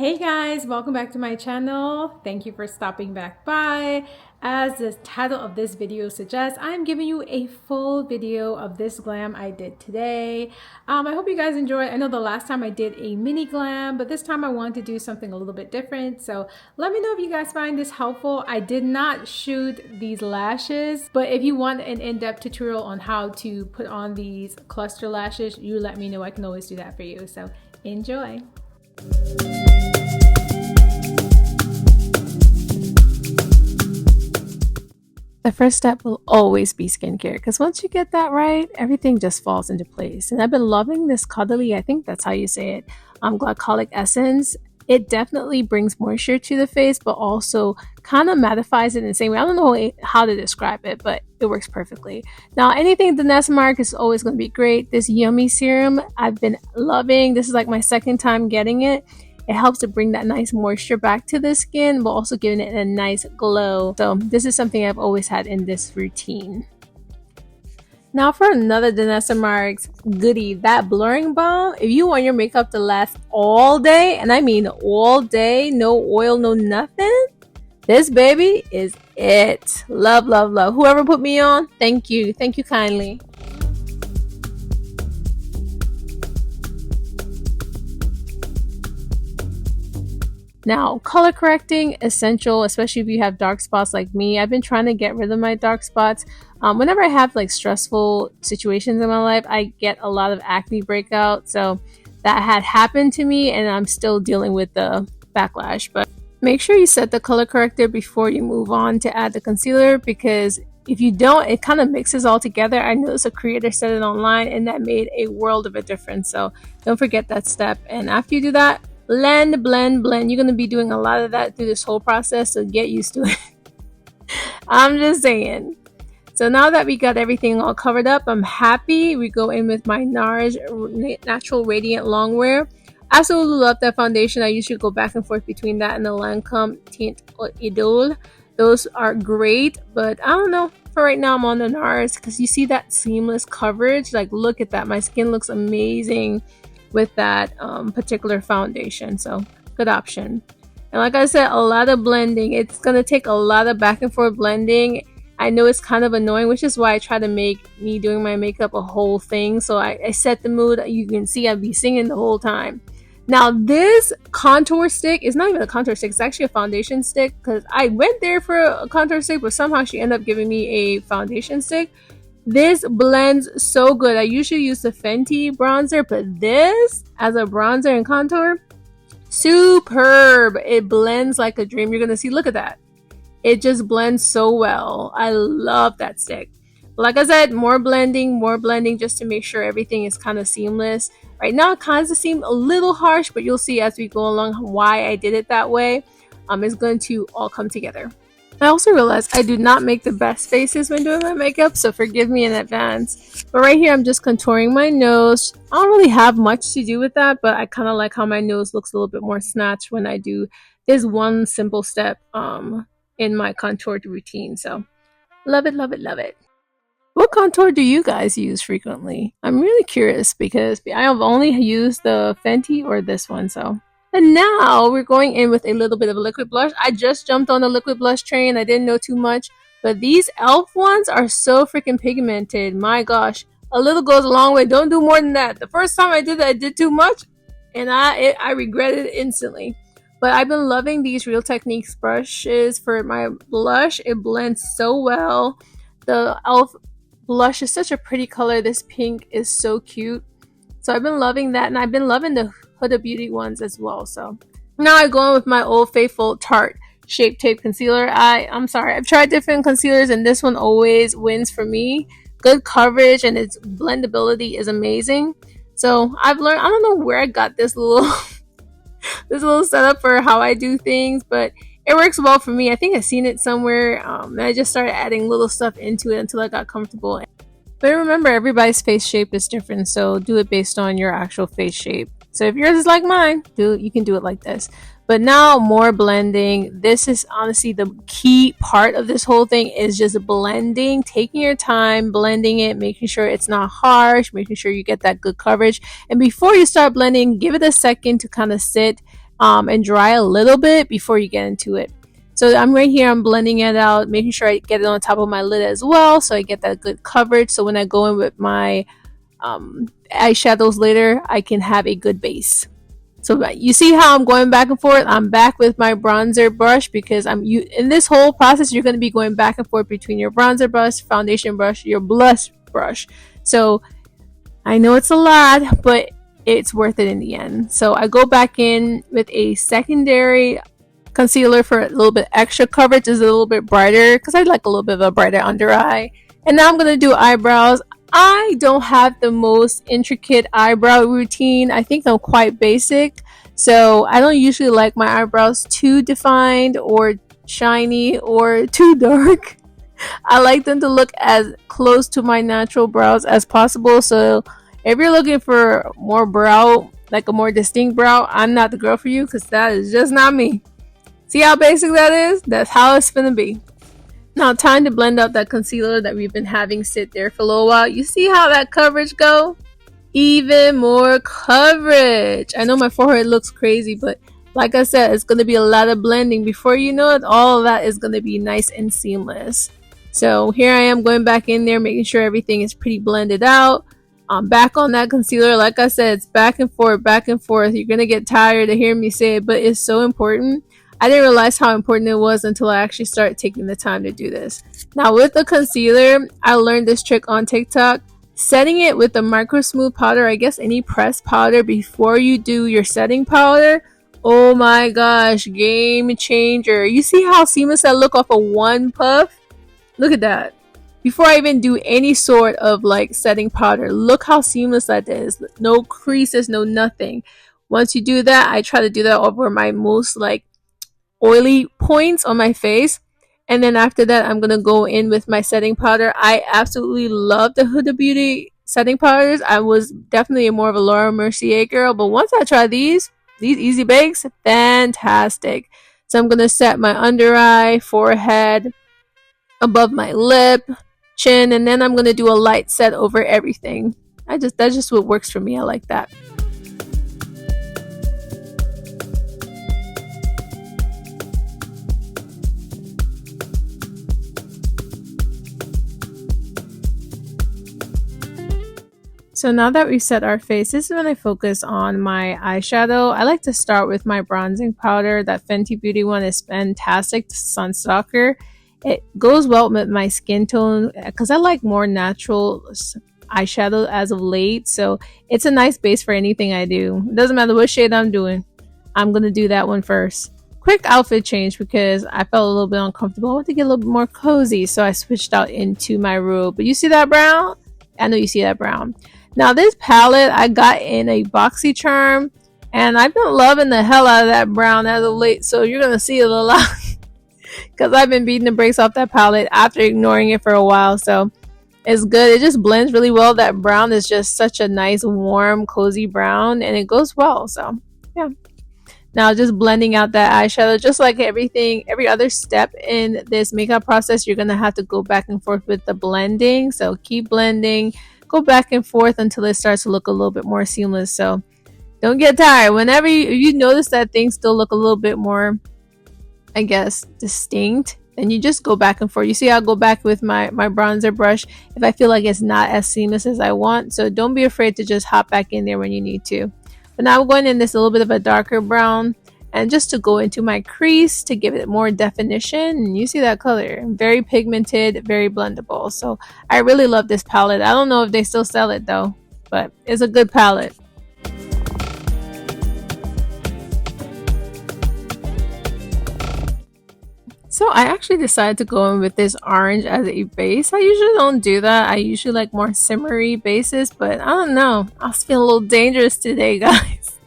Hey guys, welcome back to my channel. Thank you for stopping back by. As the title of this video suggests, I'm giving you a full video of this glam I did today. I hope you guys enjoy. I know the last time I did a mini glam, but this time I wanted to do something a little bit different. So let me know if you guys find this helpful. I did not shoot these lashes, but if you want an in-depth tutorial on how to put on these cluster lashes, you let me know. I can always do that for you. So enjoy. The first step will always be skincare, because once you get that right, everything just falls into place. And I've been loving this cuddly, I think that's how you say it, glycolic essence. It definitely brings moisture to the face, but also kind of mattifies it in the same way. I don't know how to describe it, but it works perfectly. Now, anything Mark is always going to be great. This Yummy Serum, I've been loving. This is like my second time getting it. It helps to bring that nice moisture back to the skin, but also giving it a nice glow. So this is something I've always had in this routine. Now for another Mark's goodie, that blurring balm. If you want your makeup to last all day, and I mean all day, no oil, no nothing, this baby is it. Love, love, love. Whoever put me on, thank you. Thank you kindly. Now, color correcting, essential, especially if you have dark spots like me. I've been trying to get rid of my dark spots. Whenever I have like stressful situations in my life, I get a lot of acne breakout. So that had happened to me, and I'm still dealing with the backlash. But make sure you set the color corrector before you move on to add the concealer, because if you don't, it kind of mixes all together. I noticed a creator said it online, and that made a world of a difference. So don't forget that step. And after you do that, blend, blend, blend. You're going to be doing a lot of that through this whole process, so get used to it. I'm just saying. So now that we got everything all covered up, I'm happy. We go in with my NARS Natural Radiant Longwear. Absolutely love that foundation. I usually go back and forth between that and the Lancome Tint Idole. Those are great, but I don't know. For right now, I'm on the NARS because you see that seamless coverage. Like, look at that. My skin looks amazing with that particular foundation, so good option. And like I said, a lot of blending. It's gonna take a lot of back and forth blending. I know it's kind of annoying, which is why I try to make me doing my makeup a whole thing. So I set the mood. You can see I'll be singing the whole time. Now this contour stick is not even a contour stick, it's actually a foundation stick, because I went there for a contour stick, but somehow she ended up giving me a foundation stick. This blends so good. I usually use the Fenty bronzer, but this as a bronzer and contour, superb. It blends like a dream. You're gonna see, look at that. It just blends so well. I love that stick. Like I said, more blending just to make sure everything is kind of seamless. Right now it kind of seems a little harsh, but you'll see as we go along why I did it that way. It's going to all come together. I also realized I do not make the best faces when doing my makeup, so forgive me in advance. But right here, I'm just contouring my nose. I don't really have much to do with that, but I kind of like how my nose looks a little bit more snatched when I do this one simple step in my contoured routine. So love it, love it, love it. What contour do you guys use frequently? I'm really curious because I have only used the Fenty or this one, so. And now we're going in with a little bit of a liquid blush. I just jumped on the liquid blush train. I didn't know too much, but these e.l.f. ones are so freaking pigmented. My gosh, a little goes a long way. Don't do more than that. The first time I did that, I did too much, and I regretted it instantly. But I've been loving these Real Techniques brushes for my blush. It blends so well. The e.l.f. blush is such a pretty color. This pink is so cute. So I've been loving that, and I've been loving the Huda Beauty ones as well. So now I go in with my Old Faithful Tarte Shape Tape Concealer. I'm sorry, I've tried different concealers, and this one always wins for me. Good coverage, and its blendability is amazing. So I've learned, I don't know where I got this little this little setup for how I do things, but it works well for me. I think I've seen it somewhere, and I just started adding little stuff into it until I got comfortable. But remember, everybody's face shape is different, so do it based on your actual face shape. So if yours is like mine, you can do it like this. But now more blending. This is honestly the key part of this whole thing, is just blending, taking your time, blending it, making sure it's not harsh, making sure you get that good coverage. And before you start blending, give it a second to kind of sit. and dry a little bit before you get into it. So I'm right here, I'm blending it out, making sure I get it on top of my lid as well, so I get that good coverage, so when I go in with my eyeshadows later, I can have a good base. So you see how I'm going back and forth? I'm back with my bronzer brush because in this whole process, you're going to be going back and forth between your bronzer brush, foundation brush, your blush brush. So I know it's a lot, but it's worth it in the end. So I go back in with a secondary concealer for a little bit extra coverage, is a little bit brighter because I like a little bit of a brighter under eye. And now I'm going to do eyebrows. I don't have the most intricate eyebrow routine. I think I'm quite basic. So I don't usually like my eyebrows too defined or shiny or too dark. I like them to look as close to my natural brows as possible. So if you're looking for more brow, like a more distinct brow, I'm not the girl for you because that is just not me. See how basic that is? That's how it's gonna be. Now time to blend out that concealer that we've been having sit there for a little while. You see how that coverage go? Even more coverage. I know my forehead looks crazy, but like I said, it's going to be a lot of blending. Before you know it, all of that is going to be nice and seamless. So here I am going back in there, making sure everything is pretty blended out. I'm back on that concealer. Like I said, it's back and forth, back and forth. You're going to get tired of hearing me say it, but it's so important. I didn't realize how important it was until I actually started taking the time to do this. Now with the concealer, I learned this trick on TikTok. Setting it with the micro smooth powder, I guess any pressed powder before you do your setting powder. Oh my gosh, game changer. You see how seamless that look off of one puff? Look at that. Before I even do any sort of like setting powder, look how seamless that is. No creases, no nothing. Once you do that, I try to do that over my most like oily points on my face, and then after that I'm gonna go in with my setting powder. I absolutely love the Huda Beauty setting powders. I was definitely more of a Laura Mercier girl, but once I try these easy bakes, fantastic. So I'm gonna set my under eye, forehead, above my lip, chin, and then I'm gonna do a light set over everything. That's just what works for me. I like that. So now that we've set our face, this is when I focus on my eyeshadow. I like to start with my bronzing powder. That Fenty Beauty one is fantastic, Sunstalker. It goes well with my skin tone because I like more natural eyeshadow as of late. So it's a nice base for anything I do. It doesn't matter what shade I'm doing. I'm going to do that one first. Quick outfit change because I felt a little bit uncomfortable. I want to get a little bit more cozy, so I switched out into my robe. But you see that brown? I know you see that brown. Now this palette I got in a BoxyCharm, and I've been loving the hell out of that brown as of late, so you're going to see it a lot because I've been beating the brakes off that palette after ignoring it for a while. So it's good. It just blends really well. That brown is just such a nice, warm, cozy brown, and it goes well. So yeah. Now just blending out that eyeshadow, just like every other step in this makeup process, you're going to have to go back and forth with the blending. So keep blending. Go back and forth until it starts to look a little bit more seamless. So don't get tired. Whenever you notice that things still look a little bit more, I guess, distinct, then you just go back and forth. You see, I'll go back with my bronzer brush if I feel like it's not as seamless as I want. So don't be afraid to just hop back in there when you need to. But now I'm going in this a little bit of a darker brown, and just to go into my crease to give it more definition. And you see that color, very pigmented, very blendable. So I really love this palette. I don't know if they still sell it though, but it's a good palette. So I actually decided to go in with this orange as a base. I usually don't do that. I usually like more shimmery bases, but I don't know. I was feeling a little dangerous today, guys.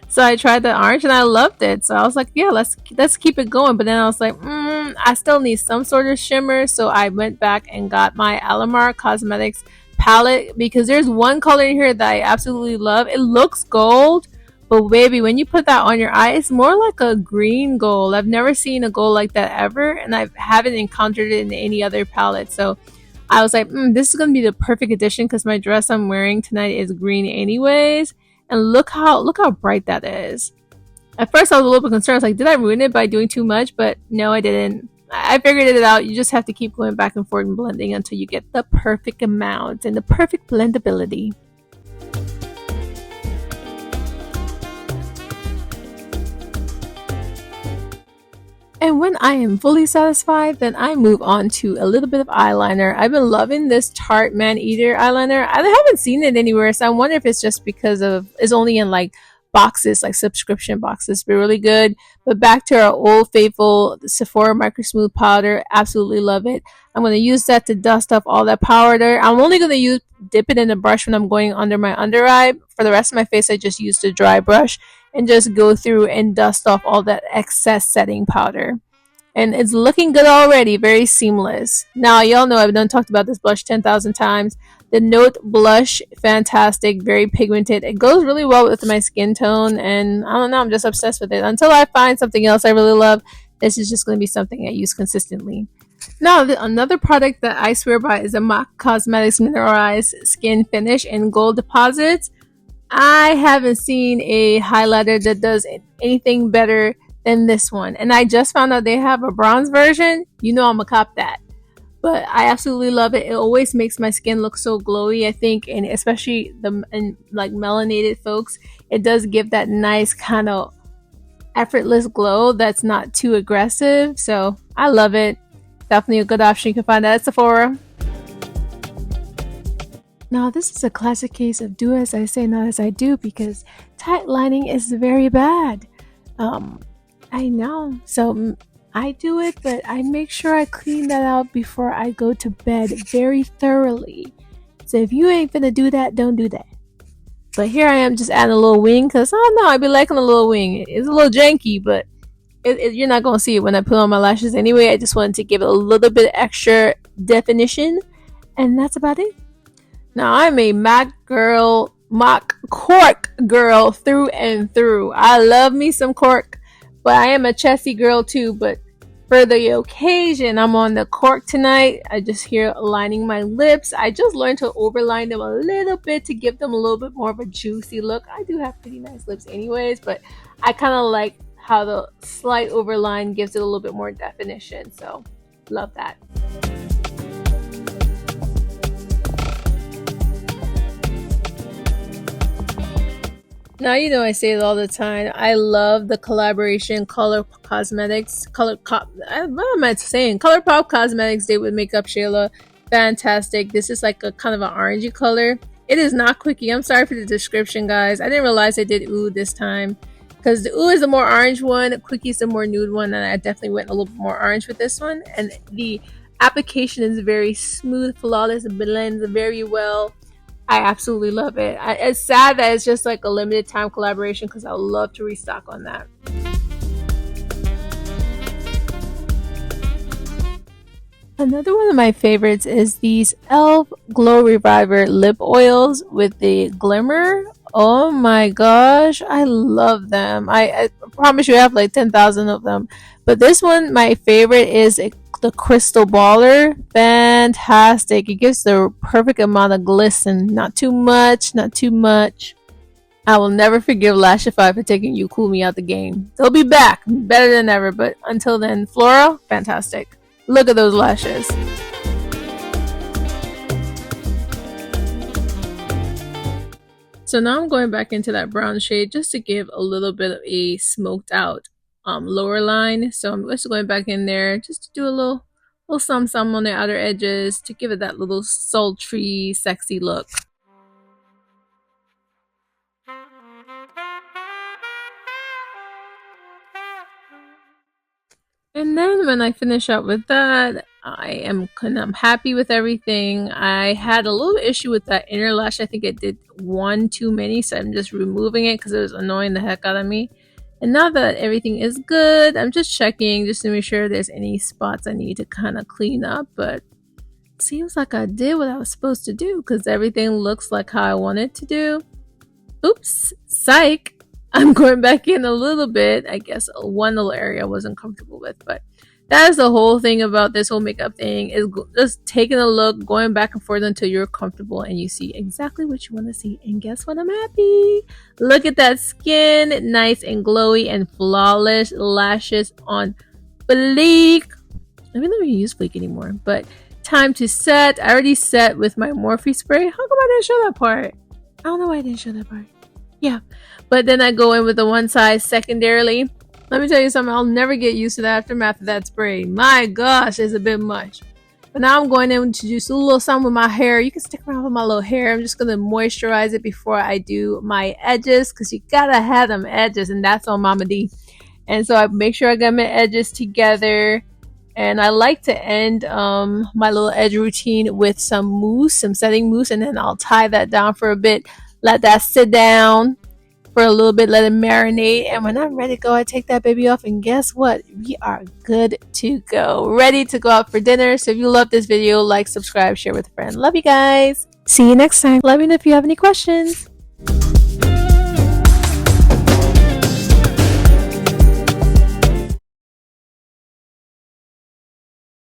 So I tried the orange and I loved it. So I was like, yeah, let's keep it going. But then I was like, I still need some sort of shimmer. So I went back and got my Alamar Cosmetics palette because there's one color in here that I absolutely love. It looks gold, but baby, when you put that on your eye, it's more like a green gold. I've never seen a gold like that ever, and I haven't encountered it in any other palette. So I was like, this is going to be the perfect addition because my dress I'm wearing tonight is green anyways. And look how bright that is. At first, I was a little bit concerned. I was like, did I ruin it by doing too much? But no, I didn't. I figured it out. You just have to keep going back and forth and blending until you get the perfect amount and the perfect blendability. And when I am fully satisfied, then I move on to a little bit of eyeliner. I've been loving this Tarte Man Eater eyeliner. I haven't seen it anywhere, so I wonder if it's just because of it's only in like boxes, like subscription boxes. But really good. But back to our old faithful Sephora Micro Smooth powder. Absolutely love it. I'm gonna use that to dust off all that powder. I'm only gonna use dip it in the brush when I'm going under my under eye. For the rest of my face, I just use the dry brush and just go through and dust off all that excess setting powder. And it's looking good already, very seamless. Now, y'all know I've done talked about this blush 10,000 times. The Note blush, fantastic, very pigmented. It goes really well with my skin tone, and I don't know, I'm just obsessed with it. Until I find something else I really love, this is just going to be something I use consistently. Now, another product that I swear by is a MAC Cosmetics Mineralized Skin Finish in Gold Deposits. I haven't seen a highlighter that does anything better than this one. And I just found out they have a bronze version. You know I'm gonna cop that. But I absolutely love it. It always makes my skin look so glowy, I think, and especially like melanated folks, it does give that nice kind of effortless glow that's not too aggressive. So I love it. Definitely a good option. You can find that at Sephora. Now, this is a classic case of do as I say, not as I do, because tight lining is very bad. I know. So I do it, but I make sure I clean that out before I go to bed very thoroughly. So if you ain't finna do that, don't do that. But here I am just adding a little wing because I don't know, I be liking a little wing. It's a little janky, but you're not gonna see it when I put on my lashes anyway. I just wanted to give it a little bit extra definition, and that's about it. Now I'm a mock cork girl through and through. I love me some cork, but I am a chessy girl too. But for the occasion, I'm on the cork tonight. I just here lining my lips. I just learned to overline them a little bit to give them a little bit more of a juicy look. I do have pretty nice lips anyways, but I kind of like how the slight overline gives it a little bit more definition. So love that. Now you know I say it all the time. I love the collaboration Color Cosmetics. What am I saying? ColourPop Cosmetics did with Makeup Shayla. Fantastic. This is like a kind of an orangey color. It is not Quickie. I'm sorry for the description, guys. I didn't realize I did Ouuu this time. Because the Ouuu is the more orange one. Quickie is the more nude one. And I definitely went a little bit more orange with this one. And the application is very smooth, flawless. It blends very well. I absolutely love it. It's sad that it's just like a limited time collaboration because I would love to restock on that. Another one of my favorites is these e.l.f. Glow Reviver lip oils with the glimmer. Oh my gosh, I love them. I promise you I have like 10,000 of them. But this one, my favorite is the Crystal Baller. Fantastic. It gives the perfect amount of glisten. Not too much, not too much. I will never forgive Lashify for taking You Cool Me out the game. They'll be back, better than ever. But until then, Flora, fantastic. Look at those lashes. So now I'm going back into that brown shade just to give a little bit of a smoked out lower line. So I'm just going back in there just to do a little some on the outer edges to give it that little sultry, sexy look. And then when I finish up with that, I'm happy with everything. I had a little issue with that inner lash. I think I did one too many, so I'm just removing it because it was annoying the heck out of me. And now that everything is good, I'm just checking just to make sure there's any spots I need to kind of clean up. But it seems like I did what I was supposed to do because everything looks like how I want it to do. Oops, psych. I'm going back in a little bit. I guess one little area I wasn't comfortable with, but That is the whole thing about this whole makeup thing, is just taking a look, going back and forth until you're comfortable and you see exactly what you want to see. And guess what? I'm happy. Look at that skin, nice and glowy and flawless. Lashes on fleek. I mean, I don't even use fleek anymore, but time to set. I already set with my Morphe spray. How come I didn't show that part? I don't know why I didn't show that part. Yeah, but then I go in with the one size secondarily. Let me tell you something, I'll never get used to the aftermath of that spray. My gosh, it's a bit much. But now I'm going in to just do a little something with my hair. You can stick around with my little hair. I'm just going to moisturize it before I do my edges, because you gotta have them edges, and that's on Mama D. And so I make sure I got my edges together. And I like to end my little edge routine with some mousse, some setting mousse, and then I'll tie that down for a bit, let that sit down for a little bit, let it marinate, and when I'm ready to go, I take that baby off, and guess what? We are good to go, ready to go out for dinner. So if you love this video, like, subscribe, share with a friend. Love you guys. See you next time. Let me know if you have any questions.